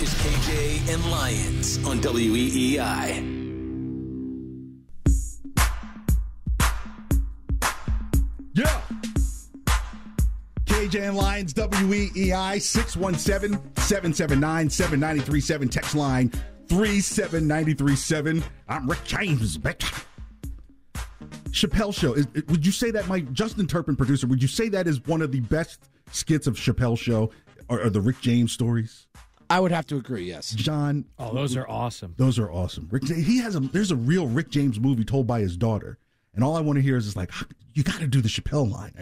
This is KJ and Lyons on WEEI. Yeah. KJ and Lyons, WEEI, 617-779-7937. Text line 37937. I'm Rick James, bitch. Chapelle Show. Would you say that, Justin Turpin, producer, would you say that is one of the best skits of Chapelle Show or the Rick James stories? I would have to agree, yes. John. Oh, those are awesome. Those are awesome. There's a real Rick James movie told by his daughter. And all I want to hear is like, you got to do the Chapelle line.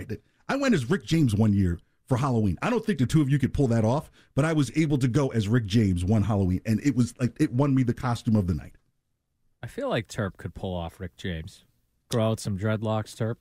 I went as Rick James one year for Halloween. I don't think the two of you could pull that off, but I was able to go as Rick James one Halloween, and it was like it won me the costume of the night. I feel like Terp could pull off Rick James. Grow out some dreadlocks, Terp.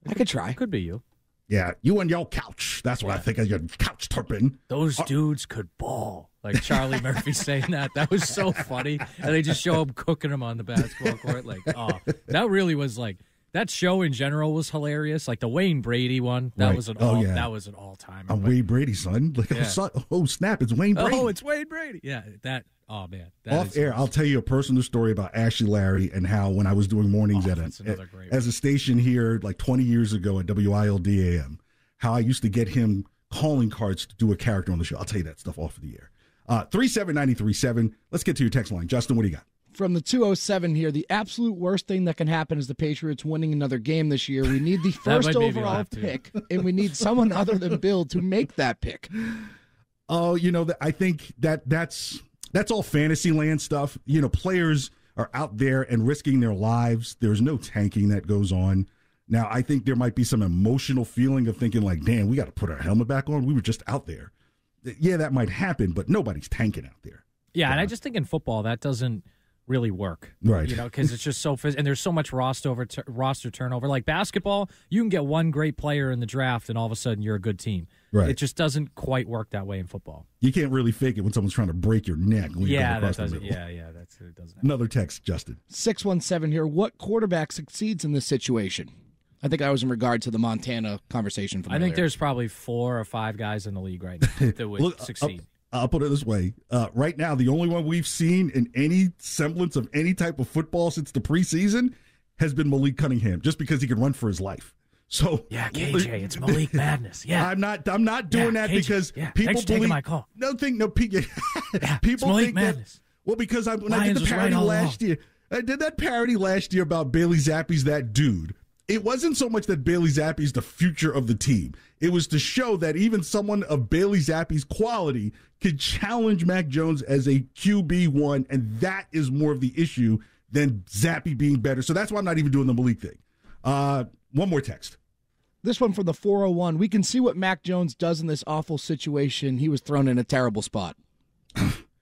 I could try. Could be you. Yeah, you and your couch. That's what I think of your couch, Turpin. Those dudes could ball. Like Charlie Murphy saying that. That was so funny. And they just show him cooking him on the basketball court. Like, oh, that really was like, that show in general was hilarious. Like the Wayne Brady one. That was an all-time. I'm Wayne Brady, son. Like, oh, snap, it's Wayne Brady. Oh, it's Wayne Brady. Yeah, oh, man. Off air, I'll tell you a personal story about Ashley Larry and how when I was doing mornings as a station here like 20 years ago at WILD-AM, how I used to get him calling cards to do a character on the show. I'll tell you that stuff off of the air. 37937. Let's get to your text line. Justin, what do you got? From the 207 here, the absolute worst thing that can happen is the Patriots winning another game this year. We need the first overall pick, and we need someone other than Bill to make that pick. Oh, I think that's all fantasy land stuff. Players are out there and risking their lives. There's no tanking that goes on. Now, I think there might be some emotional feeling of thinking like, damn, we got to put our helmet back on. We were just out there. Yeah, that might happen, but nobody's tanking out there. Yeah, and I just think in football that doesn't really work, right? Because it's just so and there's so much roster turnover. Like basketball, you can get one great player in the draft, and all of a sudden you're a good team. Right? It just doesn't quite work that way in football. You can't really fake it when someone's trying to break your neck. When you that across doesn't. The middle. It doesn't. Another text, Justin. 617 here. What quarterback succeeds in this situation? I think that was in regard to the Montana conversation. From earlier. Think there's probably 4 or 5 guys in the league right now that would succeed. I'll put it this way. Right now, the only one we've seen in any semblance of any type of football since the preseason has been Malik Cunningham, just because he can run for his life. So yeah, KJ, it's Malik Madness. Yeah, I'm not doing that KJ, because people believe. My call. People think Madness. Well, because when I did the parody last year, I did that parody last year about Bailey Zappe's That Dude. It wasn't so much that Bailey Zappe's the future of the team. It was to show that even someone of Bailey Zappe's quality could challenge Mac Jones as a QB1, and that is more of the issue than Zappe being better. So that's why I'm not even doing the Malik thing. One more text. This one from the 401. We can see what Mac Jones does in this awful situation. He was thrown in a terrible spot.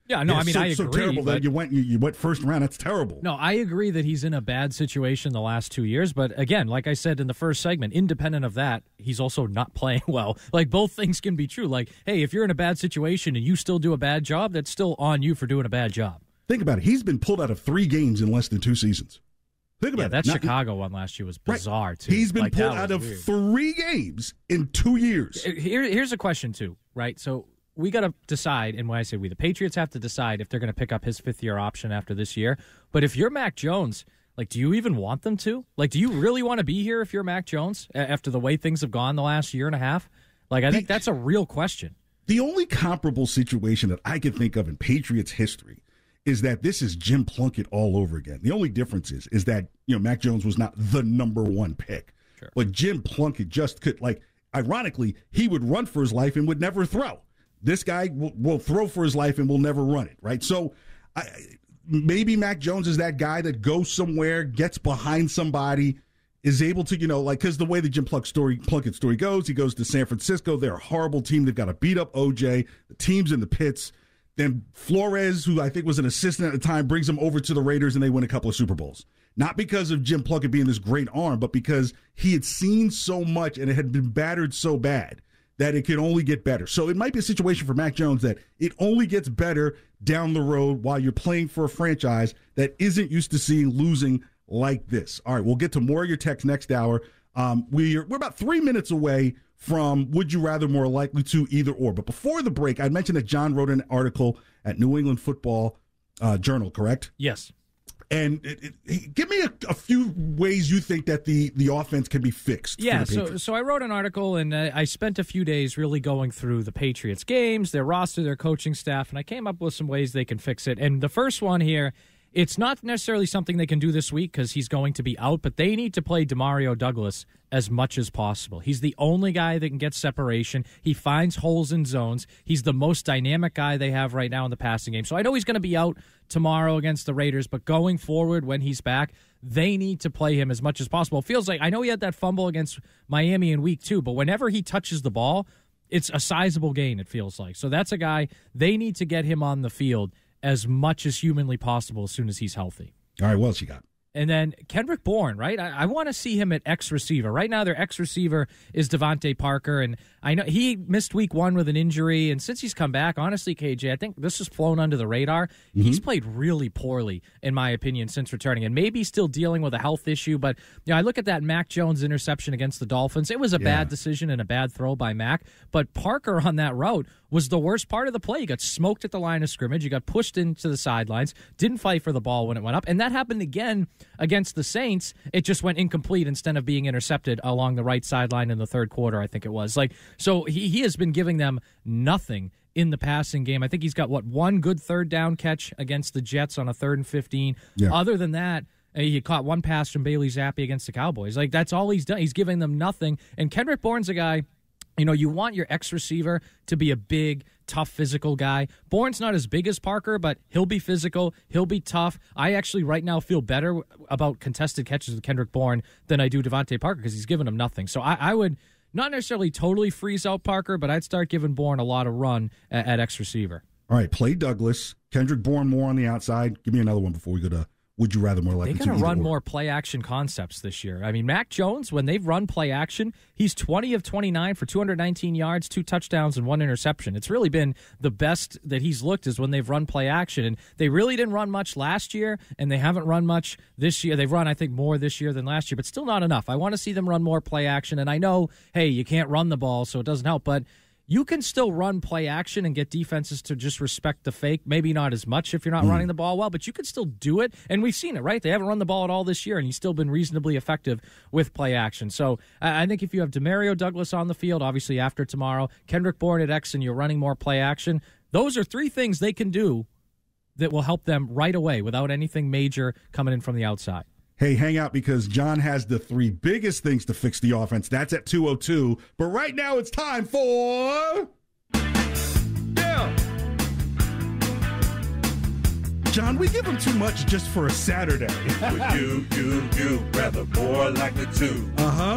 Yeah, no, I mean, I agree. So terrible that you went first round. That's terrible. No, I agree that he's in a bad situation the last 2 years. But again, like I said in the first segment, independent of that, he's also not playing well. Like, both things can be true. Like, hey, if you're in a bad situation and you still do a bad job, that's still on you for doing a bad job. Think about it. He's been pulled out of 3 games in less than 2 seasons. Think about it. That Chicago one last year was bizarre, right. too. He's been pulled out of weird. 3 games in 2 years. Here's a question, too, right? So we got to decide, and when I say we, the Patriots have to decide if they're going to pick up his 5th-year option after this year. But if you're Mac Jones, like, do you even want them to? Like, do you really want to be here if you're Mac Jones after the way things have gone the last year and a half? Like, I think that's a real question. The only comparable situation that I can think of in Patriots history is that this is Jim Plunkett all over again. The only difference is that, Mac Jones was not the number 1 pick. Sure. But Jim Plunkett just could, ironically, he would run for his life and would never throw. This guy will throw for his life and will never run it, right? So maybe Mac Jones is that guy that goes somewhere, gets behind somebody, is able to, because the way the Jim Plunkett story goes, he goes to San Francisco. They're a horrible team. They've got to beat up OJ. The team's in the pits. Then Flores, who I think was an assistant at the time, brings him over to the Raiders, and they win a couple of Super Bowls. Not because of Jim Plunkett being this great arm, but because he had seen so much and it had been battered so bad that it could only get better. So it might be a situation for Mac Jones that it only gets better down the road while you're playing for a franchise that isn't used to seeing losing like this. All right, we'll get to more of your text next hour. We're about 3 minutes away from would you rather more likely to either or. But before the break, I mentioned that John wrote an article at New England Football Journal, correct? Yes. And give me a few ways you think that the offense can be fixed. Yeah, so I wrote an article, and I spent a few days really going through the Patriots games, their roster, their coaching staff, and I came up with some ways they can fix it. And the first one here, it's not necessarily something they can do this week because he's going to be out, but they need to play Demario Douglas as much as possible. He's the only guy that can get separation. He finds holes in zones. He's the most dynamic guy they have right now in the passing game. So I know he's going to be out tomorrow against the Raiders, but going forward when he's back, they need to play him as much as possible. It feels like, I know he had that fumble against Miami in week 2, but whenever he touches the ball, it's a sizable gain, it feels like. So that's a guy, they need to get him on the field as much as humanly possible as soon as he's healthy. All right, what else you got? And then Kendrick Bourne, right? I want to see him at X receiver. Right now, their X receiver is Devontae Parker, and I know he missed week 1 with an injury. And since he's come back, honestly, KJ, I think this has flown under the radar. Mm-hmm. He's played really poorly, in my opinion, since returning, and maybe still dealing with a health issue. But I look at that Mac Jones interception against the Dolphins. It was a bad decision and a bad throw by Mac. But Parker on that route was the worst part of the play. You got smoked at the line of scrimmage. You got pushed into the sidelines. Didn't fight for the ball when it went up, and that happened again against the Saints. It just went incomplete instead of being intercepted along the right sideline in the third quarter, I think it was. So he has been giving them nothing in the passing game. I think he's got, one good third down catch against the Jets on a 3rd and 15. Yeah. Other than that, he caught one pass from Bailey Zappi against the Cowboys. That's all he's done. He's giving them nothing. And Kendrick Bourne's a guy, you want your X receiver to be a big, tough, physical guy. Bourne's not as big as Parker, but he'll be physical. He'll be tough. I actually right now feel better about contested catches with Kendrick Bourne than I do Devontae Parker because he's given him nothing. So I would not necessarily totally freeze out Parker, but I'd start giving Bourne a lot of run at X receiver. All right, play Douglas. Kendrick Bourne more on the outside. Give me another one before we go to would you rather more likely to. They're going to run more play action concepts this year. I mean, Mac Jones, when they've run play action, he's 20 of 29 for 219 yards, 2 touchdowns, and 1 interception. It's really been the best that he's looked is when they've run play action. And they really didn't run much last year, and they haven't run much this year. They've run, I think, more this year than last year, but still not enough. I want to see them run more play action. And I know, hey, you can't run the ball, so it doesn't help, but you can still run play action and get defenses to just respect the fake. Maybe not as much if you're not running the ball well, but you can still do it. And we've seen it, right? They haven't run the ball at all this year, and he's still been reasonably effective with play action. So I think if you have Demario Douglas on the field, obviously after tomorrow, Kendrick Bourne at X, and you're running more play action, those are 3 things they can do that will help them right away without anything major coming in from the outside. Hey, hang out because John has the 3 biggest things to fix the offense. That's at 2:02. But right now it's time for... Yeah. John, we give him too much just for a Saturday. Would you rather more likely to?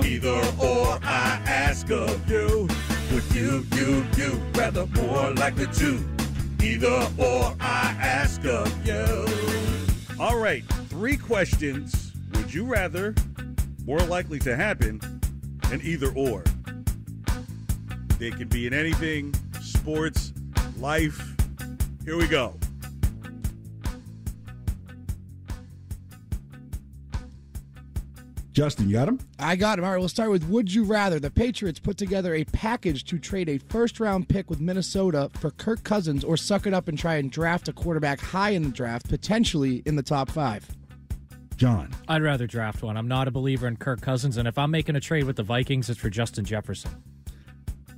Either or I ask of you. Would you rather more likely to? Either or I ask of you. All right, 3 questions. Would you rather, more likely to happen, and either or? They could be in anything, sports, life. Here we go. Justin, you got him? I got him. All right, we'll start with would you rather. The Patriots put together a package to trade a first-round pick with Minnesota for Kirk Cousins or suck it up and try and draft a quarterback high in the draft, potentially in the top 5. John. I'd rather draft one. I'm not a believer in Kirk Cousins, and if I'm making a trade with the Vikings, it's for Justin Jefferson.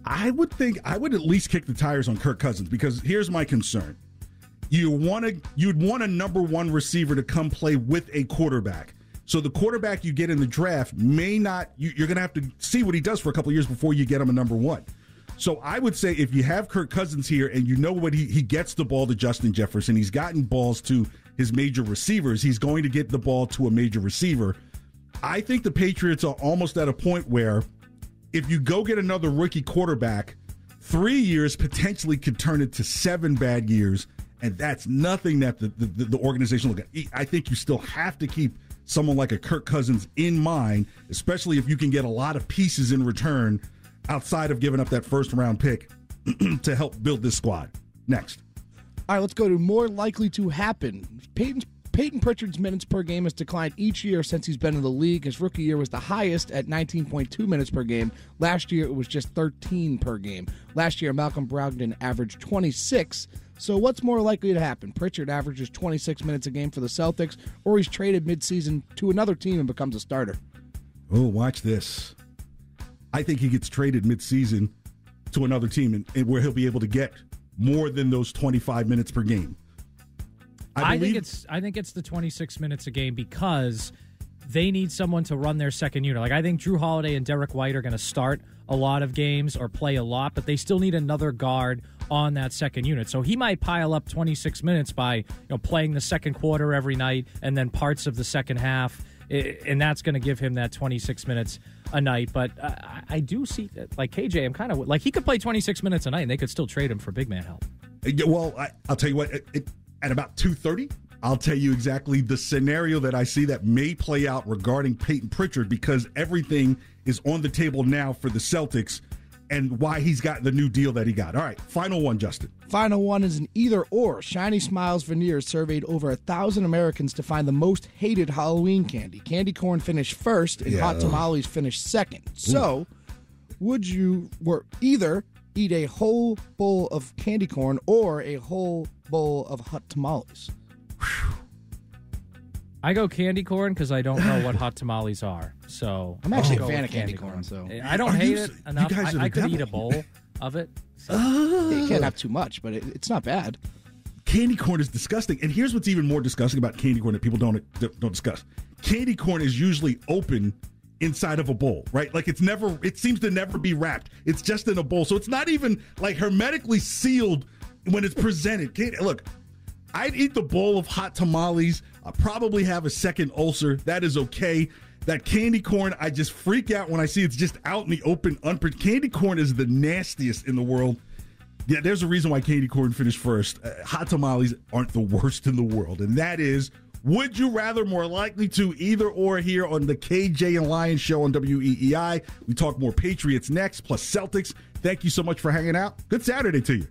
I would at least kick the tires on Kirk Cousins because here's my concern. You'd want a number 1 receiver to come play with a quarterback. So the quarterback you get in the draft may not, you're going to have to see what he does for a couple of years before you get him a number 1. So I would say if you have Kirk Cousins here and you know what he gets the ball to Justin Jefferson, he's gotten balls to his major receivers, he's going to get the ball to a major receiver. I think the Patriots are almost at a point where if you go get another rookie quarterback, 3 years potentially could turn into 7 bad years, and that's nothing that the organization look at. I think you still have to keep someone like a Kirk Cousins in mind, especially if you can get a lot of pieces in return outside of giving up that first-round pick to help build this squad. Next. All right, let's go to more likely to happen. Peyton Pritchard's minutes per game has declined each year since he's been in the league. His rookie year was the highest at 19.2 minutes per game. Last year, it was just 13 per game. Last year, Malcolm Brogdon averaged 26. So what's more likely to happen? Pritchard averages 26 minutes a game for the Celtics, or he's traded midseason to another team and becomes a starter. Oh, watch this. I think he gets traded midseason to another team and where he'll be able to get more than those 25 minutes per game. I think it's the 26 minutes a game because they need someone to run their second unit. Like, I think Drew Holiday and Derek White are going to start a lot of games or play a lot, but they still need another guard on that second unit. So he might pile up 26 minutes by playing the second quarter every night and then parts of the second half, and that's going to give him that 26 minutes a night. But I do see that, like KJ, I'm kind of like he could play 26 minutes a night and they could still trade him for big man help. Well, I'll tell you what, at about 2:30, I'll tell you exactly the scenario that I see that may play out regarding Peyton Pritchard, because everything is on the table now for the Celtics and why he's got the new deal that he got. All right, final one, Justin. Final one is an either-or. Shiny Smiles Veneers surveyed over 1,000 Americans to find the most hated Halloween candy. Candy corn finished first, and hot tamales finished second. So, would you either eat a whole bowl of candy corn or a whole bowl of hot tamales? I go candy corn because I don't know what hot tamales are. So I'm actually a fan of candy corn. So I don't hate it enough. I could eat a bowl of it. So. You can't have too much, but it's not bad. Candy corn is disgusting, and here's what's even more disgusting about candy corn that people don't discuss. Candy corn is usually open inside of a bowl, right? Like it seems to never be wrapped. It's just in a bowl, so it's not even like hermetically sealed when it's presented. Look, I'd eat the bowl of hot tamales. I'll probably have a second ulcer. That is okay. That candy corn, I just freak out when I see it's just out in the open. Candy corn is the nastiest in the world. Yeah, there's a reason why candy corn finished first. Hot tamales aren't the worst in the world. And that is, would you rather, more likely to, either or, here on the KJ and Lyons show on WEEI. We talk more Patriots next, plus Celtics. Thank you so much for hanging out. Good Saturday to you.